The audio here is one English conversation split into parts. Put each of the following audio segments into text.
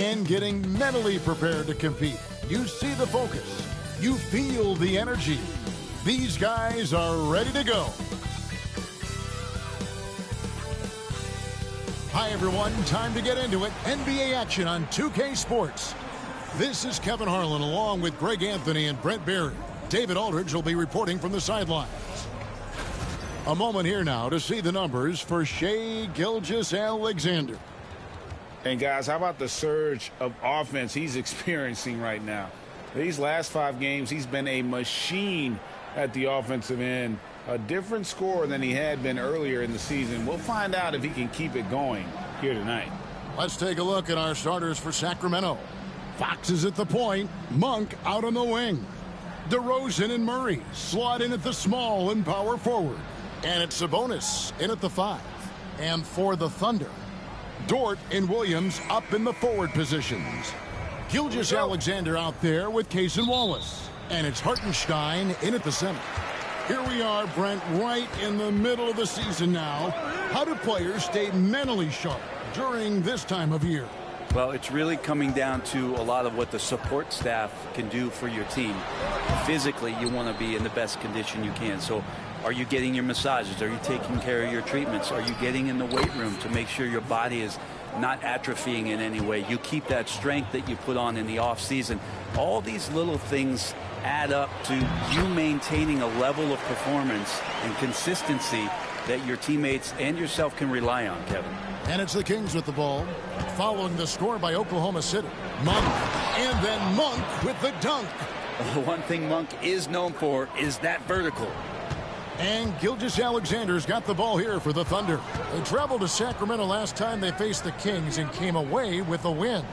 and getting mentally prepared to compete. You see the focus. You feel the energy. These guys are ready to go. Hi, everyone. Time to get into it. NBA action on 2K Sports. This is Kevin Harlan along with Greg Anthony and Brent Barry. David Aldridge will be reporting from the sidelines. A moment here now to see the numbers for Shai Gilgeous-Alexander. And guys, how about the surge of offense he's experiencing right now? These last 5 games, he's been a machine at the offensive end. A different scorer than he had been earlier in the season. We'll find out if he can keep it going here tonight. Let's take a look at our starters for Sacramento. Fox is at the point. Monk out on the wing. DeRozan and Murray slot in at the small and power forward. And it's Sabonis in at the 5. And for the Thunder, Dort and Williams up in the forward positions. Gilgeous-Alexander out there with Case and Wallace. And it's Hartenstein in at the center. Here we are, Brent, right in the middle of the season now. How do players stay mentally sharp during this time of year? Well, it's really coming down to a lot of what the support staff can do for your team. Physically, you want to be in the best condition you can. So are you getting your massages? Are you taking care of your treatments? Are you getting in the weight room to make sure your body is not atrophying in any way? You keep that strength that you put on in the off season. All these little things add up to you maintaining a level of performance and consistency that your teammates and yourself can rely on, Kevin. And it's the Kings with the ball, following the score by Oklahoma City. Monk, and then Monk with the dunk. The one thing Monk is known for is that vertical. And Gilgeous-Alexander's got the ball here for the Thunder. They traveled to Sacramento last time they faced the Kings and came away with a win.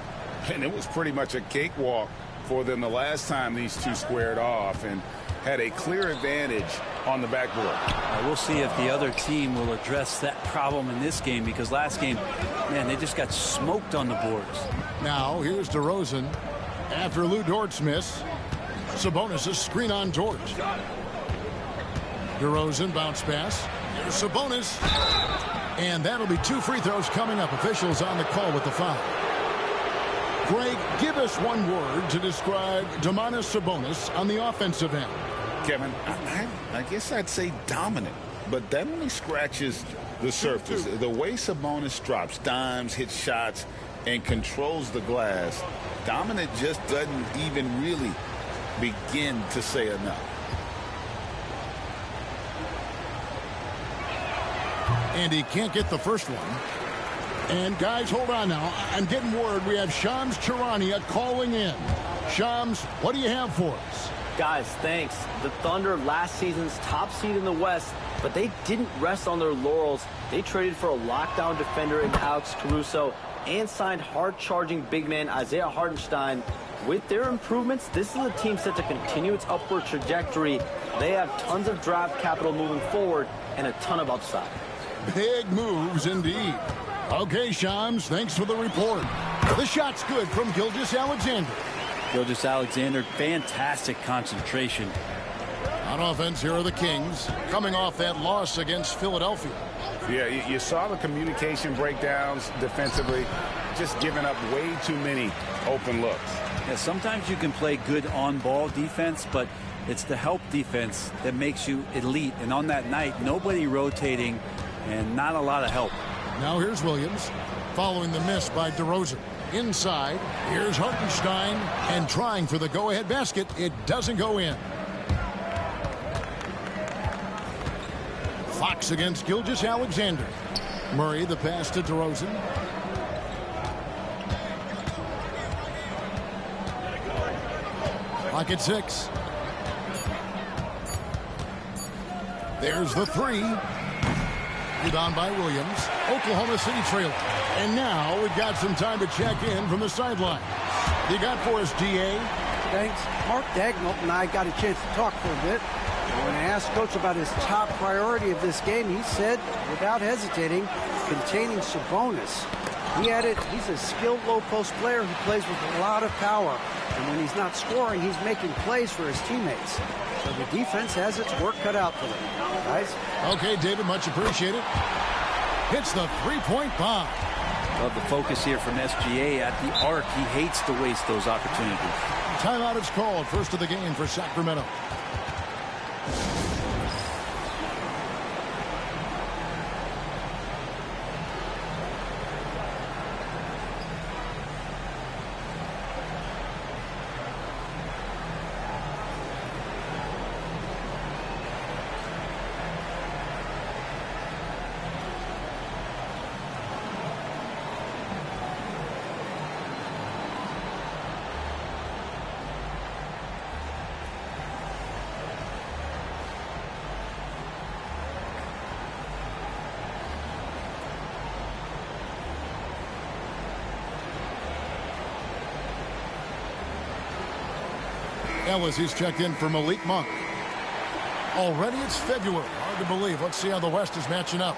And it was pretty much a cakewalk for them the last time these two squared off and had a clear advantage on the backboard. We'll see if the other team will address that problem in this game, because last game, man, they just got smoked on the boards. Now here's DeRozan after Lou Dort's miss. Sabonis' screen on Dort. DeRozan bounce pass. Here's Sabonis. And that'll be 2 free throws coming up. Officials on the call with the foul. Greg, give us one word to describe Domantas Sabonis on the offensive end. Kevin, I guess I'd say dominant, but that only scratches the surface. The way Sabonis drops dimes, hits shots, and controls the glass, dominant just doesn't even really begin to say enough. And he can't get the first one. And guys, hold on now. I'm getting word we have Shams Charania calling in. Shams, what do you have for us? Guys, thanks. The Thunder, last season's top seed in the West, but they didn't rest on their laurels. They traded for a lockdown defender in Alex Caruso and signed hard-charging big man Isaiah Hartenstein. With their improvements, this is a team set to continue its upward trajectory. They have tons of draft capital moving forward and a ton of upside. Big moves indeed. Okay, Shams, thanks for the report. The shot's good from Gilgeous-Alexander. Gilgeous-Alexander, fantastic concentration. On offense, here are the Kings, coming off that loss against Philadelphia. Yeah, you saw the communication breakdowns defensively, just giving up way too many open looks. Yeah, sometimes you can play good on-ball defense, but it's the help defense that makes you elite. And on that night, nobody rotating and not a lot of help. Now here's Williams, following the miss by DeRozan. Inside, here's Hartenstein, and trying for the go-ahead basket. It doesn't go in. Fox against Gilgeous-Alexander. Murray, the pass to DeRozan. Clock at 6. There's the 3. Rebound by Williams. Oklahoma City trailing. And now we've got some time to check in from the sideline. You got for us, D.A.? Thanks. Mark Dagnall and I got a chance to talk for a bit. When I asked Coach about his top priority of this game, he said, without hesitating, containing Sabonis. He added, he's a skilled low-post player who plays with a lot of power. And when he's not scoring, he's making plays for his teammates. So the defense has its work cut out for them. Guys? Okay, David, much appreciated. Hits the three-point bomb. Well, the focus here from SGA at the arc. He hates to waste those opportunities. Timeout is called. First of the game for Sacramento. Ellis, he's checked in for Malik Monk. Already it's February. Hard to believe. Let's see how the West is matching up.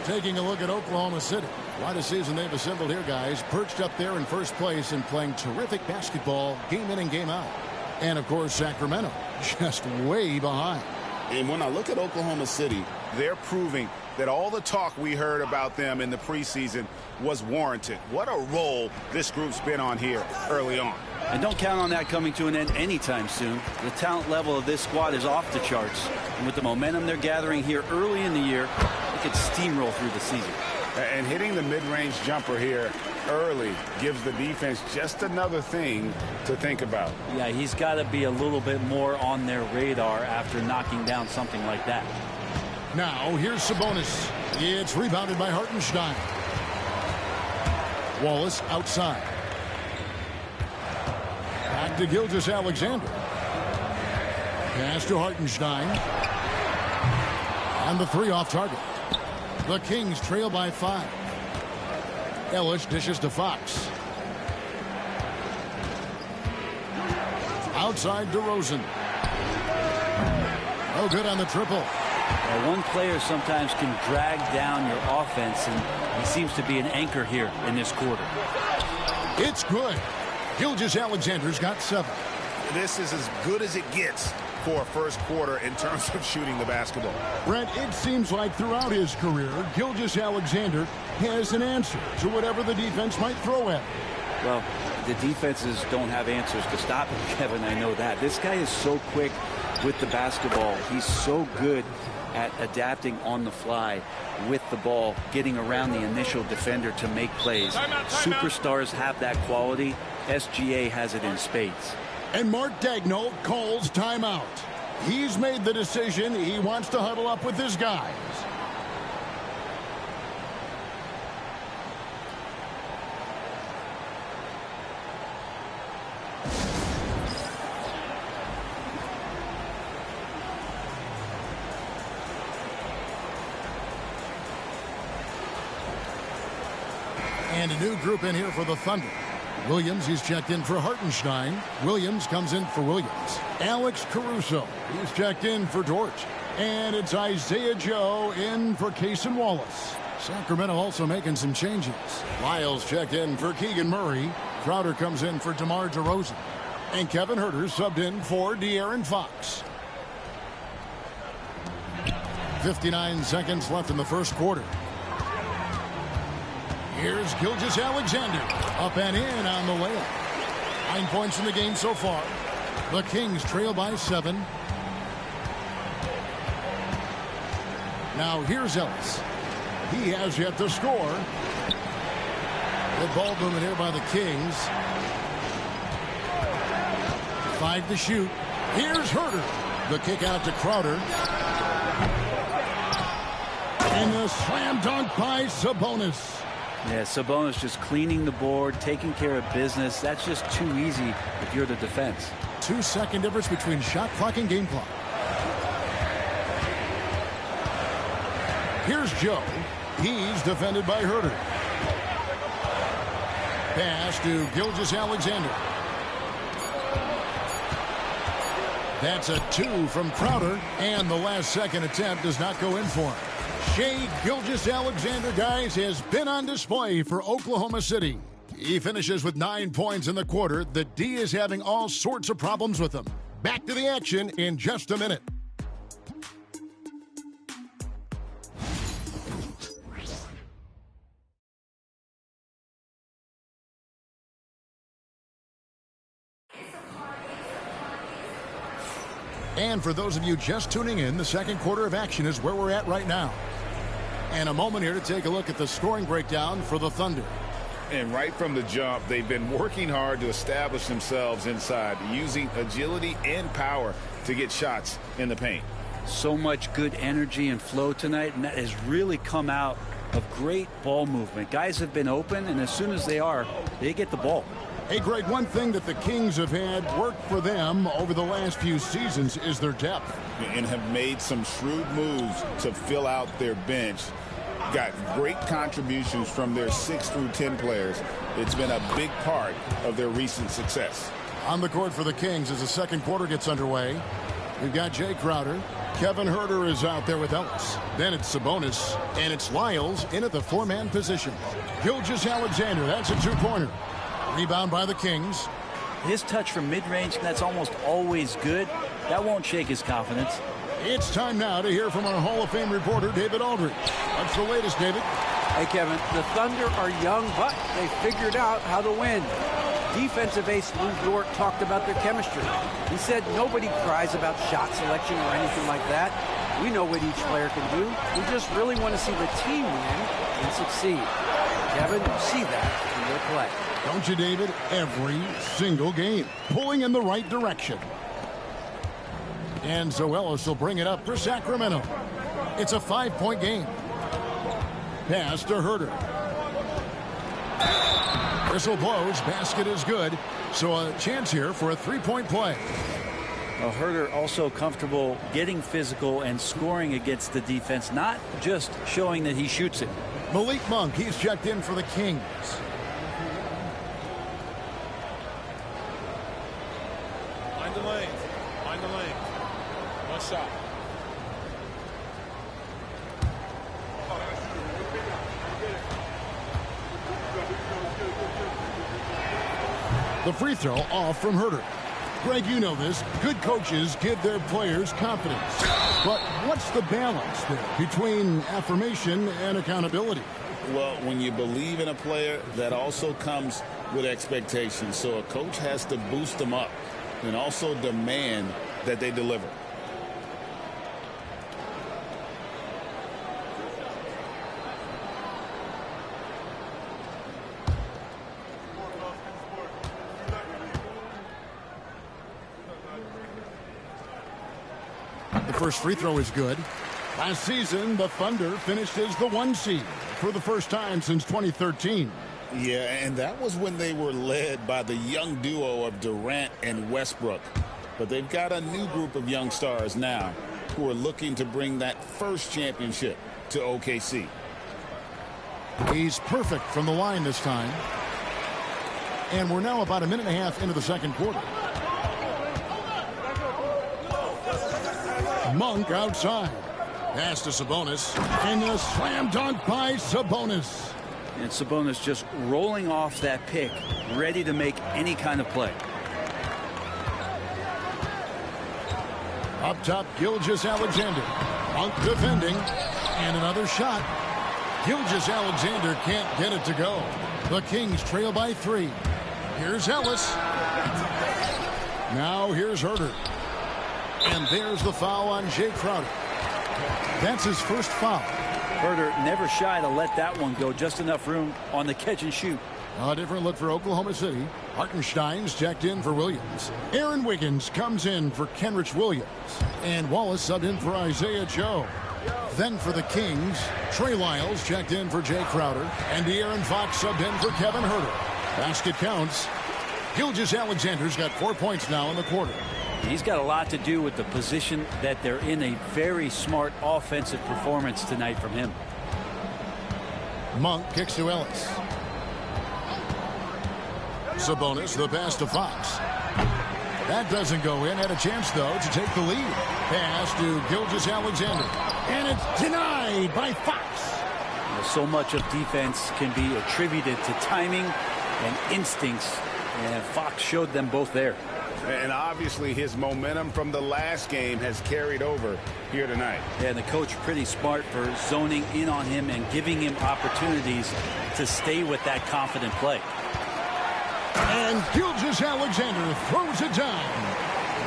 Taking a look at Oklahoma City. Quite a season they've assembled here, guys. Perched up there in first place and playing terrific basketball game in and game out. And, of course, Sacramento just way behind. And when I look at Oklahoma City, they're proving that all the talk we heard about them in the preseason was warranted. What a role this group's been on here early on. And don't count on that coming to an end anytime soon. The talent level of this squad is off the charts. And with the momentum they're gathering here early in the year, they could steamroll through the season. And hitting the mid-range jumper here early gives the defense just another thing to think about. Yeah, he's got to be a little bit more on their radar after knocking down something like that. Now, here's Sabonis. It's rebounded by Hartenstein. Wallace outside. Back to Gilgeous-Alexander. Pass to Hartenstein. And the three off target. The Kings trail by 5. Ellis dishes to Fox. Outside DeRozan. No good on the triple. One player sometimes can drag down your offense, and he seems to be an anchor here in this quarter. It's good. Gilgeous-Alexander's got 7. This is as good as it gets for a first quarter in terms of shooting the basketball. Brent, it seems like throughout his career, Gilgeous-Alexander has an answer to whatever the defense might throw at him. Well, the defenses don't have answers to stop him, Kevin. I know that. This guy is so quick with the basketball. He's so good at adapting on the fly with the ball, getting around the initial defender to make plays. Superstars have that quality. SGA has it in spades. And Mark Daigneault calls timeout. He's made the decision. He wants to huddle up with his guys. And a new group in here for the Thunder. Williams, he's checked in for Hartenstein. Williams comes in for Williams. Alex Caruso, he's checked in for Dort. And it's Isaiah Joe in for Cason Wallace. Sacramento also making some changes. Lyles checked in for Keegan Murray. Crowder comes in for DeMar DeRozan. And Kevin Huerter subbed in for De'Aaron Fox. 59 seconds left in the first quarter. Here's Gilgeous-Alexander. Up and in on the layup. 9 points in the game so far. The Kings trail by 7. Now here's Ellis. He has yet to score. Good ball movement here by the Kings. 5 to shoot. Here's Huerter. The kick out to Crowder. And the slam dunk by Sabonis. Yeah, Sabonis just cleaning the board, taking care of business. That's just too easy if you're the defense. 2-second difference between shot clock and game clock. Here's Joe. He's defended by Huerter. Pass to Gilgeous-Alexander. That's a 2 from Crowder, and the last second attempt does not go in for him. Shai Gilgeous-Alexander, guys, has been on display for Oklahoma City. He finishes with 9 points in the quarter. The D is having all sorts of problems with him. Back to the action in just a minute. And for those of you just tuning in, the second quarter of action is where we're at right now. And a moment here to take a look at the scoring breakdown for the Thunder. And right from the jump, they've been working hard to establish themselves inside, using agility and power to get shots in the paint. So much good energy and flow tonight, and that has really come out of great ball movement. Guys have been open, and as soon as they get the ball. Hey, Greg, one thing that the Kings have had work for them over the last few seasons is their depth. And have made some shrewd moves to fill out their bench. Got great contributions from their 6 through 10 players. It's been a big part of their recent success. On the court for the Kings as the second quarter gets underway, we've got Jay Crowder. Kevin Huerter is out there with Ellis. Then it's Sabonis, and it's Lyles in at the 4-man position. Gilgeous-Alexander, that's a 2-pointer. Rebound by the Kings. His touch from mid-range, that's almost always good. That won't shake his confidence. It's time now to hear from our Hall of Fame reporter, David Aldridge. What's the latest, David? Hey, Kevin, the Thunder are young, but they figured out how to win. Defensive ace Lou Dort talked about their chemistry. He said nobody cries about shot selection or anything like that. We know what each player can do. We just really want to see the team win and succeed. Kevin, you see that in their play. Don't you, David? Every single game. Pulling in the right direction. And so Ellis will bring it up for Sacramento. It's a 5-point game. Pass to Huerter. Whistle blows. Basket is good. So a chance here for a 3-point play. Well, Huerter also comfortable getting physical and scoring against the defense, not just showing that he shoots it. Malik Monk, he's checked in for the Kings. Find the lane. Find the lane. One shot. The free throw off from Huerter. Greg, you know this. Good coaches give their players confidence. But what's the balance there between affirmation and accountability? Well, when you believe in a player, that also comes with expectations. So a coach has to boost them up and also demand that they deliver. The first free throw is good. Last season, the Thunder finished as the 1 seed for the first time since 2013. Yeah, and that was when they were led by the young duo of Durant and Westbrook. But they've got a new group of young stars now who are looking to bring that first championship to OKC. He's perfect from the line this time. And we're now about a minute and a half into the second quarter. Monk outside. Pass to Sabonis. And a slam dunk by Sabonis. And Sabonis just rolling off that pick, ready to make any kind of play. Up top, Gilgeous-Alexander. Monk defending. And another shot. Gilgeous-Alexander can't get it to go. The Kings trail by 3. Here's Ellis. Now here's Huerter. And there's the foul on Jay Crowder. That's his first foul. Huerter never shy to let that one go. Just enough room on the catch and shoot. A different look for Oklahoma City. Hartenstein's checked in for Williams. Aaron Wiggins comes in for Kenrich Williams. And Wallace subbed in for Isaiah Joe. Then for the Kings, Trey Lyles checked in for Jay Crowder. And De'Aaron Fox subbed in for Kevin Huerter. Basket counts. Gilgeous-Alexander's got 4 points now in the quarter. He's got a lot to do with the position that they're in. A very smart offensive performance tonight from him. Monk kicks to Ellis. Sabonis, the pass to Fox. That doesn't go in. Had a chance, though, to take the lead. Pass to Gilgeous-Alexander. And it's denied by Fox. So much of defense can be attributed to timing and instincts. And Fox showed them both there. And obviously his momentum from the last game has carried over here tonight. Yeah, and the coach pretty smart for zoning in on him and giving him opportunities to stay with that confident play. And Gilgeous-Alexander throws it down.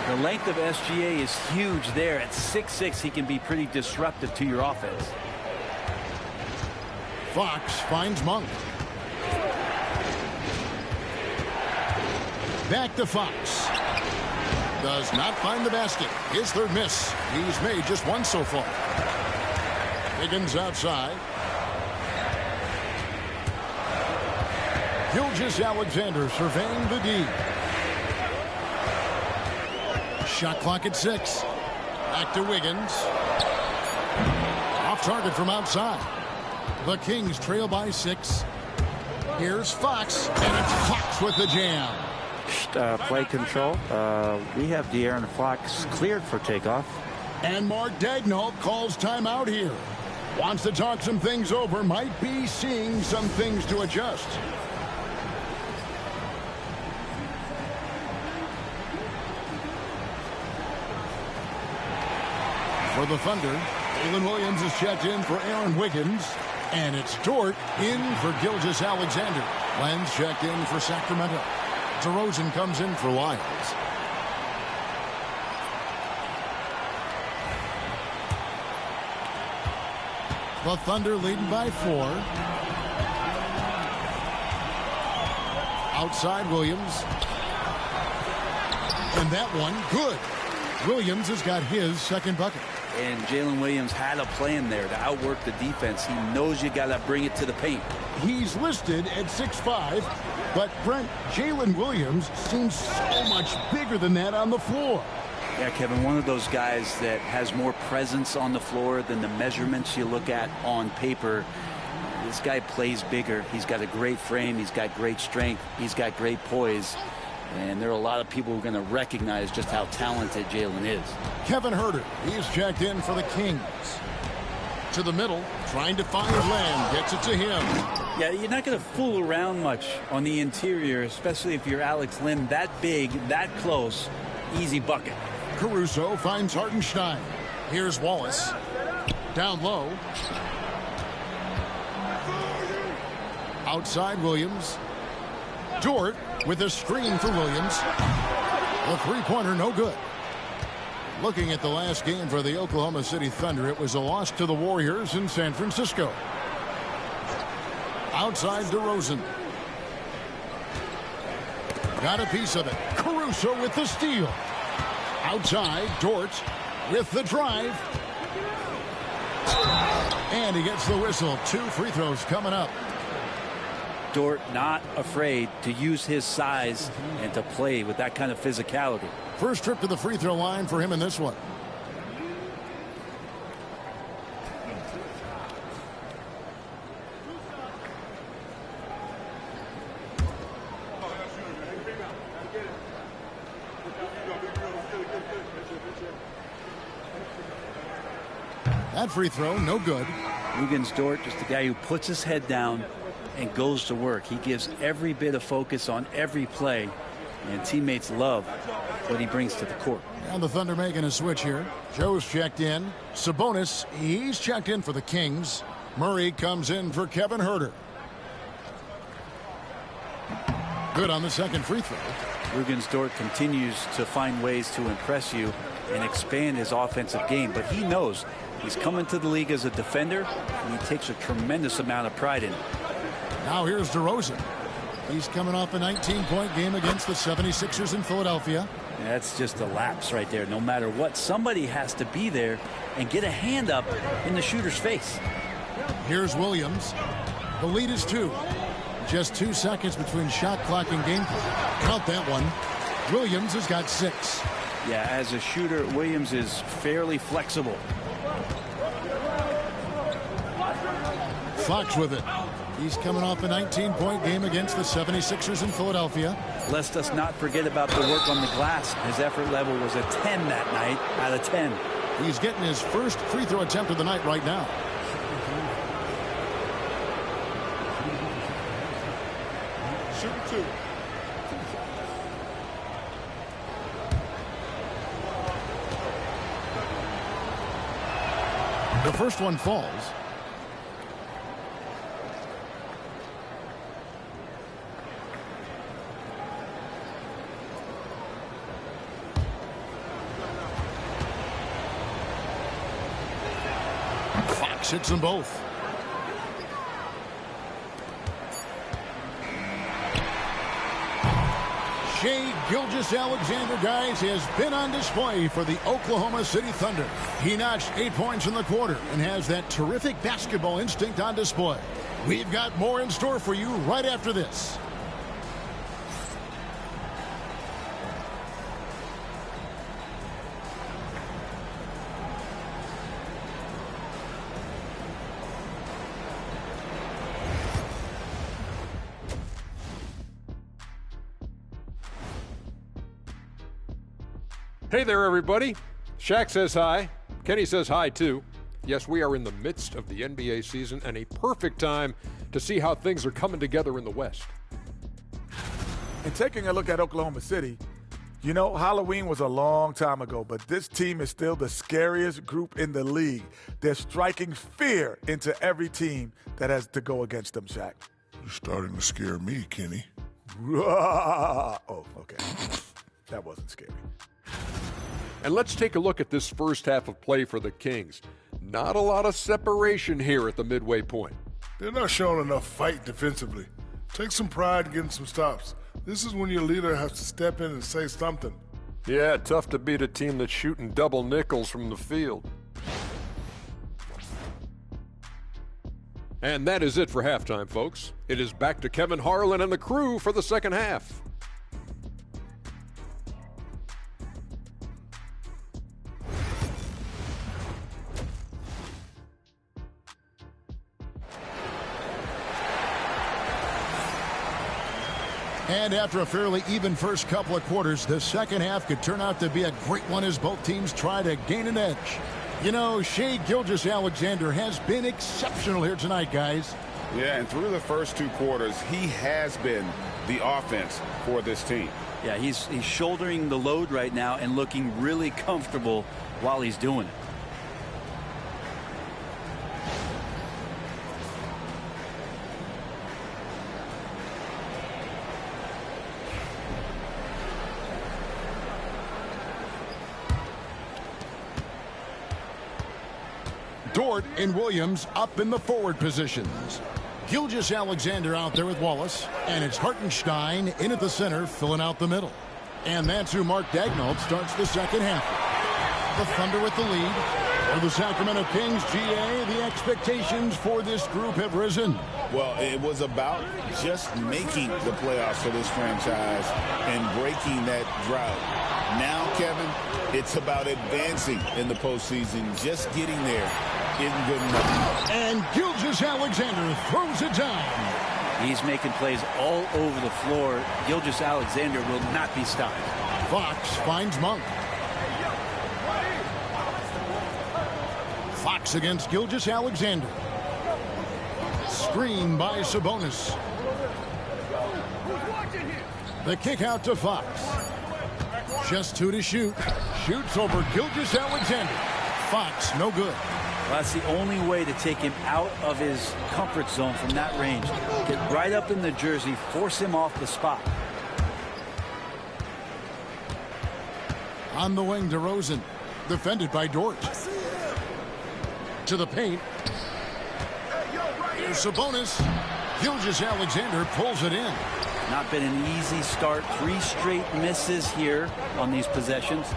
The length of SGA is huge there. At 6'6", he can be pretty disruptive to your offense. Fox finds Monk. Back to Fox. Does not find the basket. His third miss. He's made just one so far. Higgins outside. Gilgeous-Alexander surveying the D. Shot clock at 6. Back to Wiggins. Off target from outside. The Kings trail by 6. Here's Fox, and it's Fox with the jam. Play control. We have De'Aaron Fox cleared for takeoff. And Mark Daigneault calls timeout here. Wants to talk some things over. Might be seeing some things to adjust. For the Thunder, Jalen Williams is checked in for Aaron Wiggins. And it's Dort in for Gilgeous-Alexander. Len's checked in for Sacramento. DeRozan comes in for Lyles. The Thunder leading by 4. Outside Williams. And that one, good. Williams has got his second bucket. And Jalen Williams had a plan there to outwork the defense. He knows you got to bring it to the paint. He's listed at 6'5", but Brent, Jalen Williams seems so much bigger than that on the floor. Yeah, Kevin, one of those guys that has more presence on the floor than the measurements you look at on paper. This guy plays bigger. He's got a great frame. He's got great strength. He's got great poise. And there are a lot of people who are going to recognize just how talented Jalen is. Kevin Huerter, he's checked in for the Kings. To the middle, trying to find Lamb, gets it to him. Yeah, you're not going to fool around much on the interior, especially if you're Alex Len. That big, that close, easy bucket. Caruso finds Hartenstein. Here's Wallace. Down low. Outside Williams. Dort with a screen for Williams. The three-pointer no good. Looking at the last game for the Oklahoma City Thunder, it was a loss to the Warriors in San Francisco. Outside DeRozan. Got a piece of it. Caruso with the steal. Outside, Dort with the drive. And he gets the whistle. 2 free throws coming up. Dort not afraid to use his size and to play with that kind of physicality. First trip to the free throw line for him in this one. That free throw, no good. Wiggins Dort, just a guy who puts his head down and goes to work. He gives every bit of focus on every play, and teammates love what he brings to the court. And the Thunder making a switch here. Joe's checked in. Sabonis, he's checked in for the Kings. Murray comes in for Kevin Huerter. Good on the second free throw. Wiggins Dort continues to find ways to impress you and expand his offensive game, but he knows he's coming to the league as a defender, and he takes a tremendous amount of pride in it. Now here's DeRozan. He's coming off a 19-point game against the 76ers in Philadelphia. That's just a lapse right there. No matter what, somebody has to be there and get a hand up in the shooter's face. Here's Williams. The lead is 2. Just 2 seconds between shot clock and game clock. Count that one. Williams has got 6. Yeah, as a shooter, Williams is fairly flexible. Fox with it. He's coming off a 19-point game against the 76ers in Philadelphia. Lest us not forget about the work on the glass. His effort level was a 10 that night out of 10. He's getting his first free throw attempt of the night right now. Shoot 2. The first one falls. hits them both. Shai Gilgeous-Alexander, guys, has been on display for the Oklahoma City Thunder. He notched 8 points in the quarter and has that terrific basketball instinct on display. We've got more in store for you right after this. Hey there, everybody. Shaq says hi. Kenny says hi, too. Yes, we are in the midst of the NBA season and a perfect time to see how things are coming together in the West. And taking a look at Oklahoma City, you know, Halloween was a long time ago, but this team is still the scariest group in the league. They're striking fear into every team that has to go against them, Shaq. You're starting to scare me, Kenny. Oh, okay. That wasn't scary. And let's take a look at this first half of play for the Kings. Not a lot of separation here at the midway point. They're not showing enough fight defensively. Take some pride in getting some stops. This is when your leader has to step in and say something. Yeah, tough to beat a team that's shooting double nickels from the field. And that is it for halftime, folks. It is back to Kevin Harlan and the crew for the second half. And after a fairly even first couple of quarters, the second half could turn out to be a great one as both teams try to gain an edge. You know, Shai Gilgeous-Alexander has been exceptional here tonight, guys. Yeah, and through the first 2 quarters, he has been the offense for this team. Yeah, he's shouldering the load right now and looking really comfortable while he's doing it. Dort and Williams up in the forward positions. Gilgeous-Alexander out there with Wallace, and it's Hartenstein in at the center, filling out the middle. And that's who Mark Daigneault starts the second half. The Thunder with the lead. For the Sacramento Kings, GA, the expectations for this group have risen. Well, it was about just making the playoffs for this franchise and breaking that drought. Now, Kevin, it's about advancing in the postseason. Just getting there isn't good enough. And Gilgeous-Alexander throws it down. He's making plays all over the floor. Gilgeous-Alexander will not be stopped. Fox finds Monk. Fox against Gilgeous-Alexander. Screen by Sabonis. The kick out to Fox. Just 2 to shoot. Shoots over Gilgeous-Alexander. Fox, no good. Well, that's the only way to take him out of his comfort zone from that range. Get right up in the jersey, force him off the spot. On the wing, DeRozan. Defended by Dort. To the paint. Here's Sabonis. Gilgeous-Alexander pulls it in. Not been an easy start. 3 straight misses here on these possessions.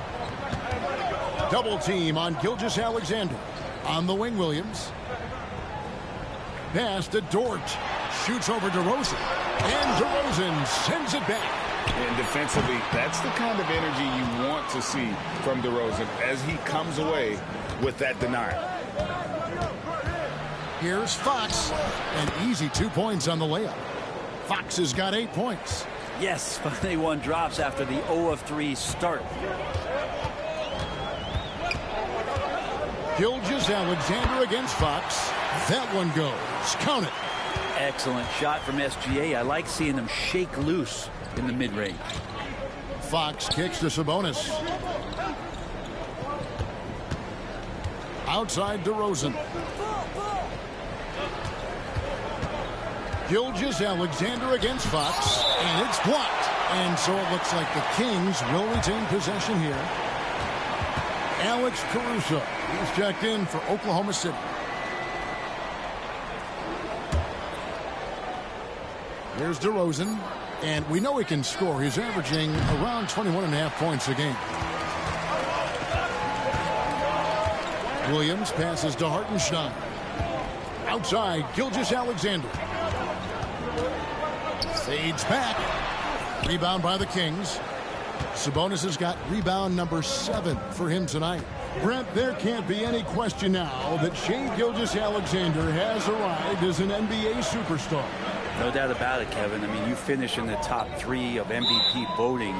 Double team on Gilgeous-Alexander. On the wing, Williams. Pass to Dort. Shoots over DeRozan. And DeRozan sends it back. And defensively, that's the kind of energy you want to see from DeRozan as he comes away with that denial. Here's Fox. An easy 2 points on the layup. Fox has got 8 points. Yes, finally one drops after the 0 of 3 start. Gilgeous-Alexander against Fox. That one goes. Count it. Excellent shot from SGA. I like seeing them shake loose in the mid-range. Fox kicks to Sabonis. Outside DeRozan. Gilgeous-Alexander against Fox, and it's blocked. And so it looks like the Kings will retain possession here. Alex Caruso, he's checked in for Oklahoma City. Here's DeRozan, and we know he can score. He's averaging around 21.5 points a game. Williams passes to Hartenstein. Outside, Gilgeous-Alexander. Fades back. Rebound by the Kings. Sabonis has got rebound number 7 for him tonight. Brent, there can't be any question now that Shai Gilgeous-Alexander has arrived as an NBA superstar. No doubt about it, Kevin. I mean, you finish in the top 3 of MVP voting.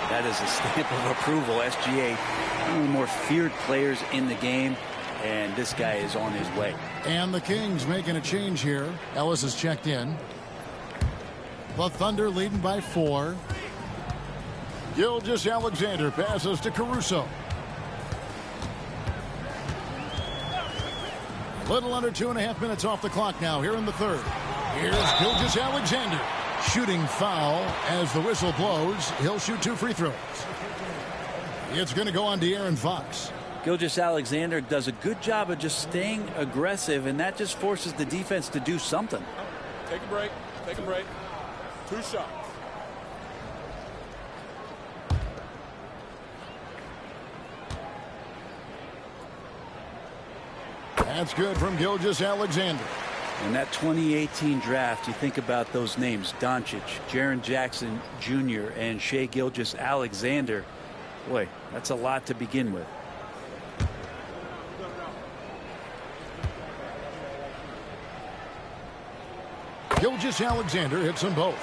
That is a stamp of approval. SGA, one of the more feared players in the game, and this guy is on his way. And the Kings making a change here. Ellis has checked in. The Thunder leading by 4. Gilgeous-Alexander passes to Caruso. Little under 2.5 minutes off the clock now here in the third. Here's Gilgeous-Alexander. Shooting foul as the whistle blows. He'll shoot 2 free throws. It's going to go on De'Aaron Fox. Gilgeous-Alexander does a good job of just staying aggressive, and that just forces the defense to do something. Take a break. Take a break. 2 shots. That's good from Gilgeous-Alexander. In that 2018 draft, you think about those names: Doncic, Jaren Jackson Jr., and Shai Gilgeous-Alexander. Boy, that's a lot to begin with. Gilgeous-Alexander hits them both.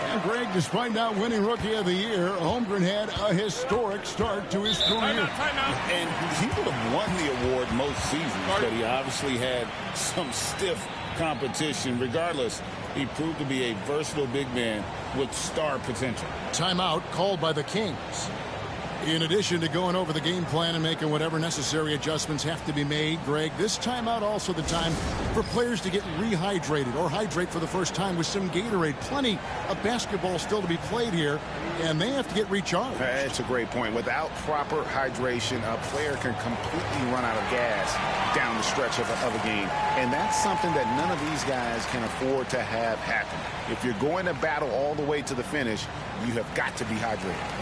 And Greg, despite not winning Rookie of the Year, Holmgren had a historic start to his career. And he would have won the award most seasons, but he obviously had some stiff competition. Regardless, he proved to be a versatile big man with star potential. Timeout called by the Kings. In addition to going over the game plan and making whatever necessary adjustments have to be made, Greg, this timeout also the time for players to get rehydrated or hydrate for the first time with some Gatorade. Plenty of basketball still to be played here, and they have to get recharged. That's a great point. Without proper hydration, a player can completely run out of gas down the stretch of a game. And that's something that none of these guys can afford to have happen. If you're going to battle all the way to the finish, you have got to be hydrated.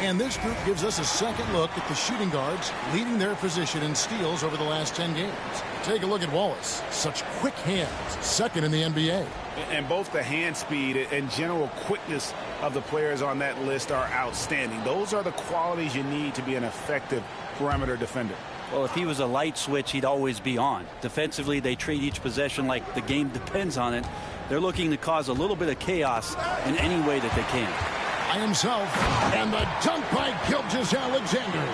And this group gives us a second look at the shooting guards leading their position in steals over the last 10 games. Take a look at Wallace. Such quick hands. Second in the NBA. And both the hand speed and general quickness of the players on that list are outstanding. Those are the qualities you need to be an effective perimeter defender. Well, if he was a light switch, he'd always be on. Defensively, they treat each possession like the game depends on it. They're looking to cause a little bit of chaos in any way that they can. By himself, and the dunk by Gilgeous-Alexander.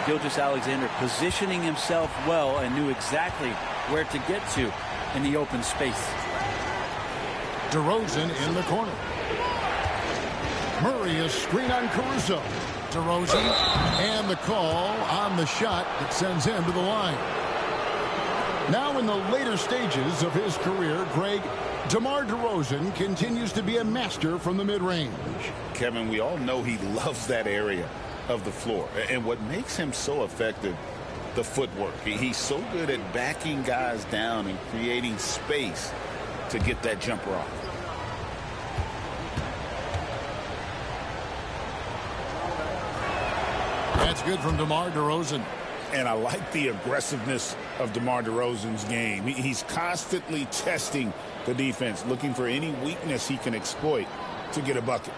Gilgeous-Alexander positioning himself well and knew exactly where to get to in the open space. DeRozan in the corner. Murray is screen on Caruso. DeRozan and the call on the shot that sends him to the line. Now in the later stages of his career, Greg, DeMar DeRozan continues to be a master from the mid-range. Kevin, we all know he loves that area of the floor. And what makes him so effective, the footwork. He's so good at backing guys down and creating space to get that jumper off. That's good from DeMar DeRozan. And I like the aggressiveness of DeMar DeRozan's game. He's constantly testing the defense, looking for any weakness he can exploit to get a bucket.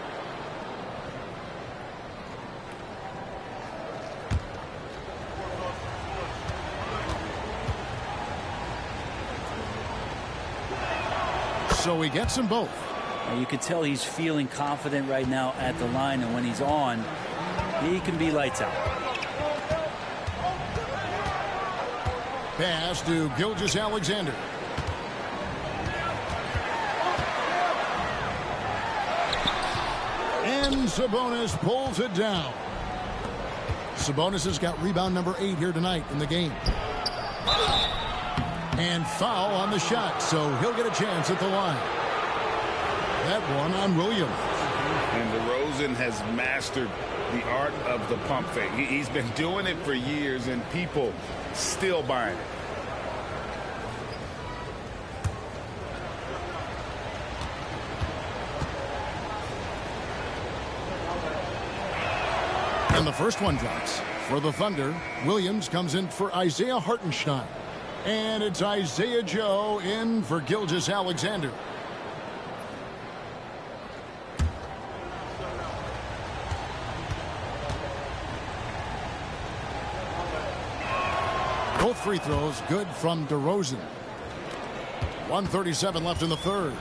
so he gets them both. You can tell he's feeling confident right now at the line, and when he's on, he can be lights out. Pass to Gilgeous-Alexander. And Sabonis pulls it down. Sabonis has got rebound number 8 here tonight in the game. And foul on the shot, so he'll get a chance at the line. That one on Williams. And DeRozan has mastered the art of the pump fake. He's been doing it for years, and people still buying it. And the first one drops. For the Thunder, Williams comes in for Isaiah Hartenstein. And it's Isaiah Joe in for Gilgeous-Alexander. Both free throws good from DeRozan. 1:37 left in the third.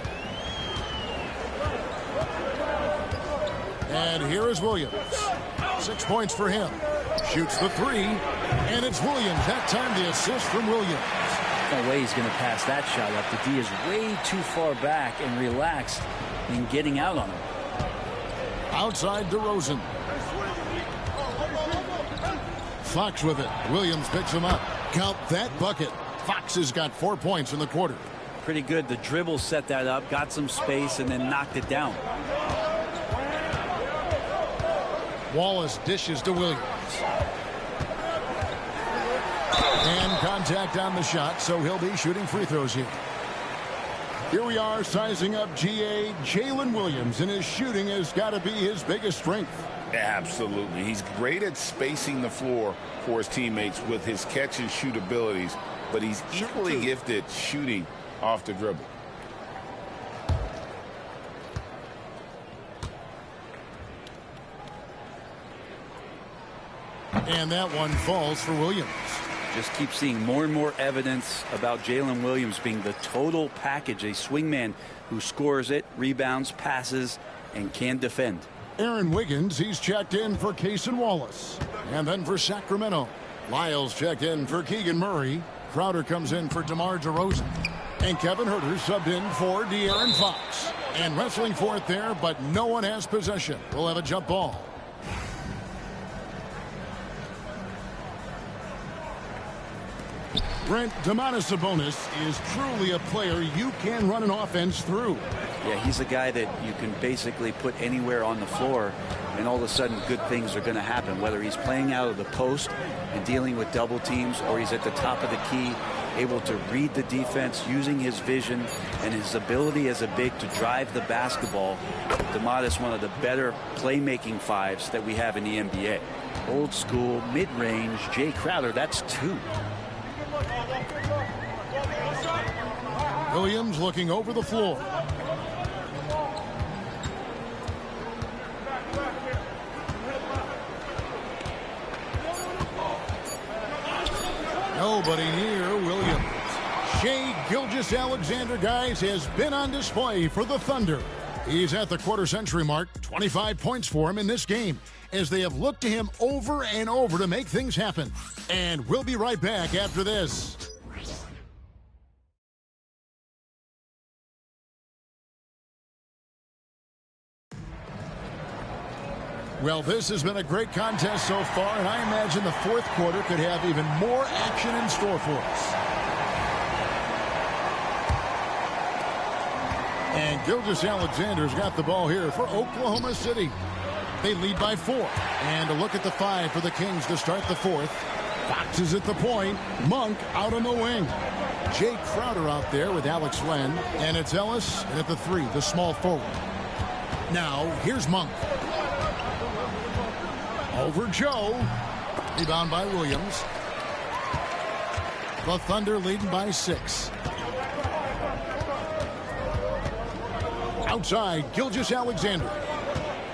And here is Williams. 6 points for him. Shoots the three, and it's Williams. That time the assist from Williams. No way he's going to pass that shot up. The D is way too far back and relaxed in getting out on him. Outside DeRozan. Fox with it. Williams picks him up. Count that bucket. Fox has got 4 points in the quarter. Pretty good. The dribble set that up, got some space, and then knocked it down. Wallace dishes to Williams. And contact on the shot, so he'll be shooting free throws here. Here we are sizing up GA Jalen Williams, and his shooting has got to be his biggest strength. Absolutely. He's great at spacing the floor for his teammates with his catch and shoot abilities, but he's equally gifted shooting off the dribble. And that one falls for Williams. Just keep seeing more and more evidence about Jalen Williams being the total package, a swingman who scores it, rebounds, passes, and can defend. Aaron Wiggins, he's checked in for Cason Wallace. And then for Sacramento, Lyles checked in for Keegan Murray. Crowder comes in for DeMar DeRozan. And Kevin Huerter subbed in for De'Aaron Fox. And wrestling for it there, but no one has possession. We'll have a jump ball. Brent, Domantas Sabonis is truly a player you can run an offense through. Yeah, he's a guy that you can basically put anywhere on the floor, and all of a sudden good things are going to happen, whether he's playing out of the post and dealing with double teams, or he's at the top of the key, able to read the defense, using his vision and his ability as a big to drive the basketball. Domantas, one of the better playmaking fives that we have in the NBA. Old school, mid-range, Jay Crowder, that's 2. Williams looking over the floor. Nobody near Williams. Shai Gilgeous-Alexander, guys, has been on display for the Thunder. He's at the quarter-century mark. 25 points for him in this game, as they have looked to him over and over to make things happen. And we'll be right back after this. Well, this has been a great contest so far, and I imagine the fourth quarter could have even more action in store for us. And Gilgeous-Alexander's got the ball here for Oklahoma City. They lead by 4. And a look at the 5 for the Kings to start the fourth. Fox is at the point. Monk out on the wing. Jay Crowder out there with Alex Len. And it's Ellis, and at the 3, the small forward. Now, here's Monk. Over Joe. Rebound by Williams. The Thunder leading by 6. Outside, Gilgeous-Alexander.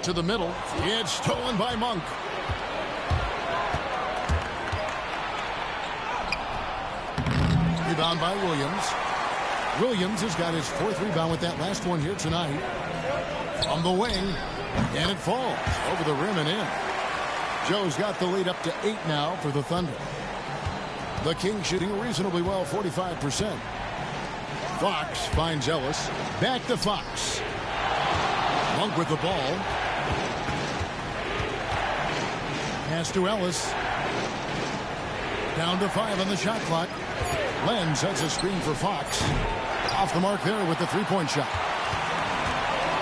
To the middle. It's stolen by Monk. Rebound by Williams. Williams has got his 4th rebound with that last one here tonight. On the wing, and it falls over the rim and in. Joe's got the lead up to 8 now for the Thunder. The Kings shooting reasonably well, 45%. Fox finds Ellis. Back to Fox. Monk with the ball. Pass to Ellis. Down to 5 on the shot clock. Len sets a screen for Fox. Off the mark there with the 3-point shot.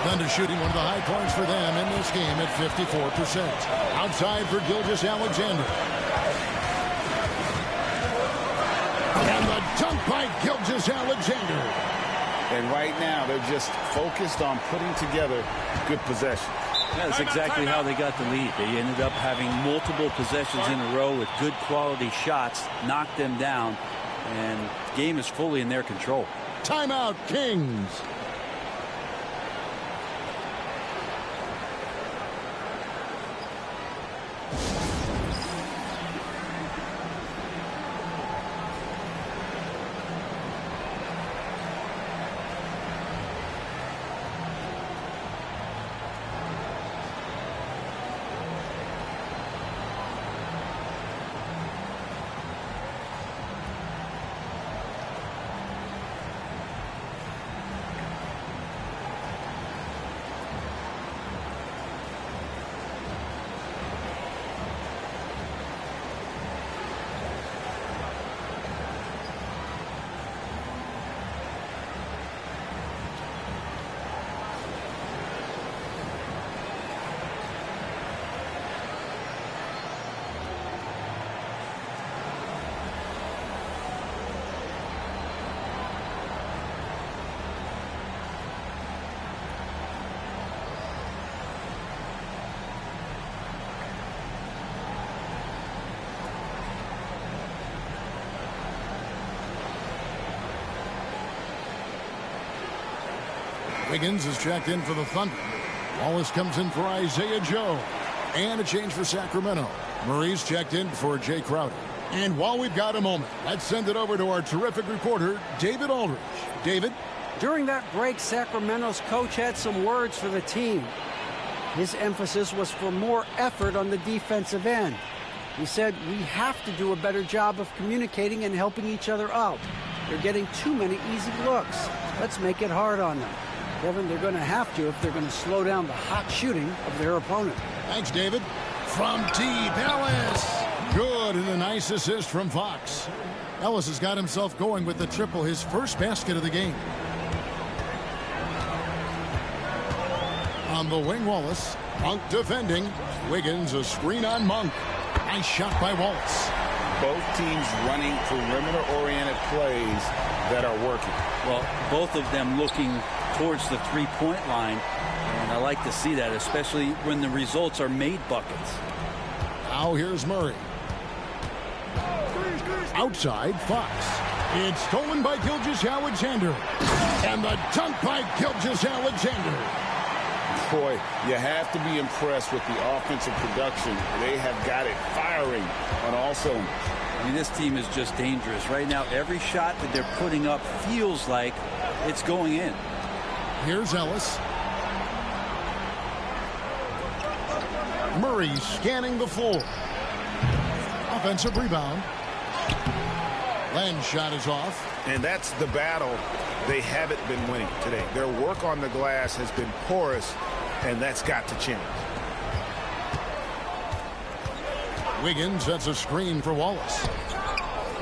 Thunder shooting one of the high points for them in this game at 54%. Outside for Gilgeous-Alexander. And the dunk by Gilgeous-Alexander. And right now, they're just focused on putting together good possession. That's exactly how they got the lead. They ended up having multiple possessions in a row with good quality shots, knocked them down, and the game is fully in their control. Timeout, Kings. Wiggins is checked in for the Thunder. Wallace comes in for Isaiah Joe. And a change for Sacramento. Murray's checked in for Jay Crowder. And while we've got a moment, let's send it over to our terrific reporter, David Aldridge. David? During that break, Sacramento's coach had some words for the team. His emphasis was for more effort on the defensive end. He said, we have to do a better job of communicating and helping each other out. They're getting too many easy looks. Let's make it hard on them. Kevin, they're going to have to if they're going to slow down the hot shooting of their opponent. Thanks, David. From deep, Ellis. Good, and a nice assist from Fox. Ellis has got himself going with the triple, his first basket of the game. On the wing, Wallace. Monk defending. Wiggins, a screen on Monk. Nice shot by Wallace. Both teams running perimeter-oriented plays that are working. Well, both of them looking towards the three-point line, and I like to see that, especially when the results are made buckets. Now here's Murray. Outside, Fox. It's stolen by Gilgeous-Alexander. And the dunk by Gilgeous-Alexander. Boy, you have to be impressed with the offensive production. They have got it firing on all cylinders. I mean, this team is just dangerous. Right now, every shot that they're putting up feels like it's going in. Here's Ellis. Murray scanning the floor. Offensive rebound. Len's shot is off. And that's the battle they haven't been winning today. Their work on the glass has been porous, and that's got to change. Wiggins sets a screen for Wallace.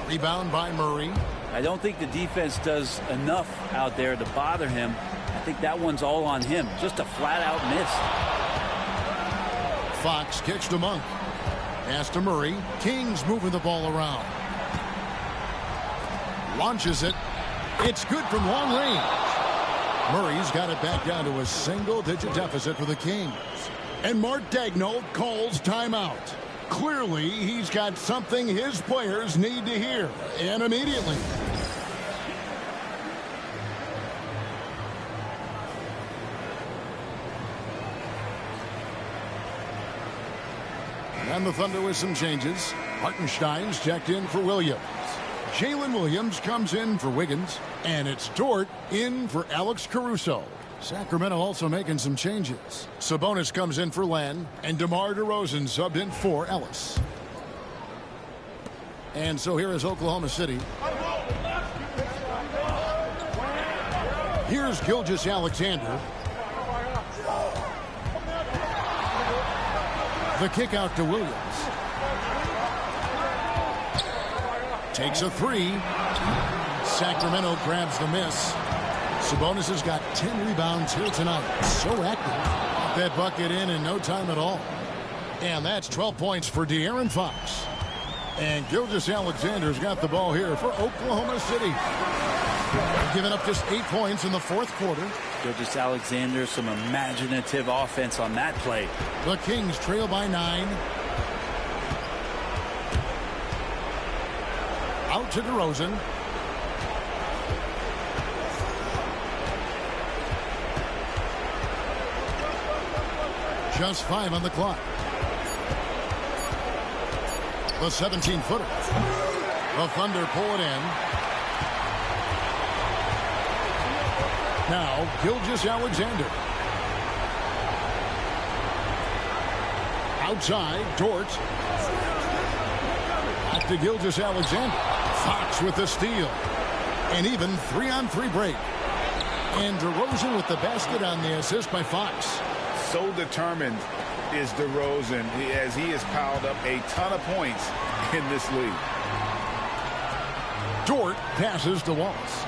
Rebound by Murray. I don't think the defense does enough out there to bother him. I think that one's all on him. Just a flat-out miss. Fox kicks to Monk. Pass to Murray. Kings moving the ball around. Launches it. It's good from long range. Murray's got it back down to a single-digit deficit for the Kings. And Mark Daigneault calls timeout. Clearly, he's got something his players need to hear, and immediately. And the Thunder with some changes. Hartenstein's checked in for Williams. Jalen Williams comes in for Wiggins, and it's Dort in for Alex Caruso. Sacramento also making some changes. Sabonis comes in for Len, and DeMar DeRozan subbed in for Ellis. And so here is Oklahoma City. Here's Gilgeous-Alexander. The kick out to Williams. Takes a three. Sacramento grabs the miss. Sabonis has got 10 rebounds here tonight. So active. Got that bucket in no time at all. And that's 12 points for De'Aaron Fox. And Gilgeous-Alexander's got the ball here for Oklahoma City. Giving up just 8 points in the fourth quarter. Gilgeous-Alexander, some imaginative offense on that play. The Kings trail by 9. Out to DeRozan. Just 5 on the clock. The 17-footer. The Thunder pull it in. Now, Gilgeous-Alexander. Outside, Dort. Back to Gilgeous-Alexander. Fox with the steal. And even 3-on-3 break. And DeRozan with the basket on the assist by Fox. So determined is DeRozan as he has piled up a ton of points in this league. Dort passes to Wallace.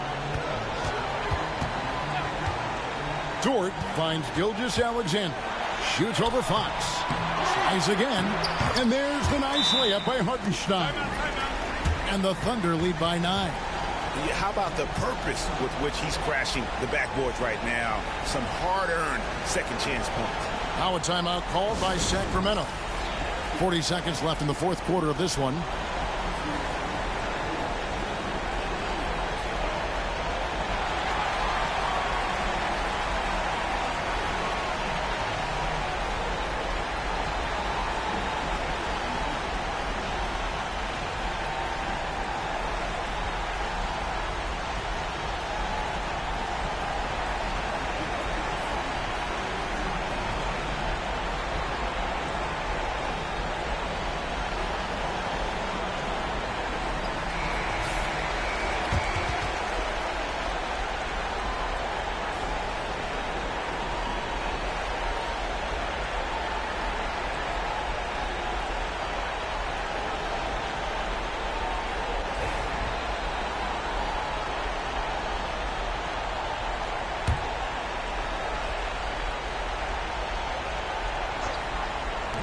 Dort finds Gilgeous-Alexander. Shoots over Fox. Tries again. And there's the nice layup by Hartenstein. And the Thunder lead by 9. How about the purpose with which he's crashing the backboards right now? Some hard-earned second chance points. Now a timeout called by Sacramento. 40 seconds left in the fourth quarter of this one.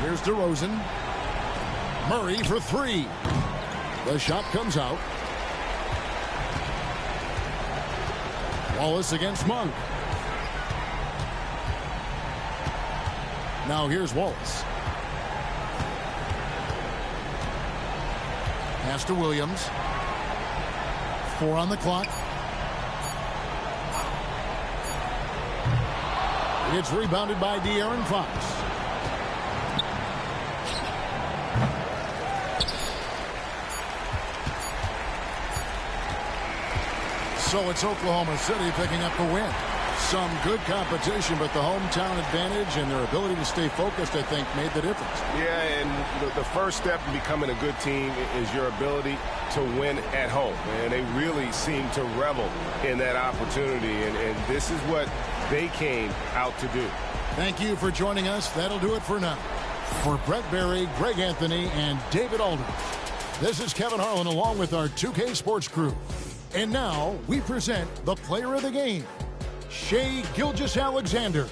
Here's DeRozan. Murray for 3. The shot comes out. Wallace against Monk. Now here's Wallace. Pass to Williams. 4 on the clock. It's rebounded by De'Aaron Fox. So it's Oklahoma City picking up the win. Some good competition, but the hometown advantage and their ability to stay focused, I think, made the difference. Yeah, and the first step in becoming a good team is your ability to win at home. And they really seem to revel in that opportunity, and this is what they came out to do. Thank you for joining us. That'll do it for now. For Brett Berry, Greg Anthony, and David Aldridge, this is Kevin Harlan along with our 2K Sports crew. And now we present the player of the game, Shai Gilgeous-Alexander.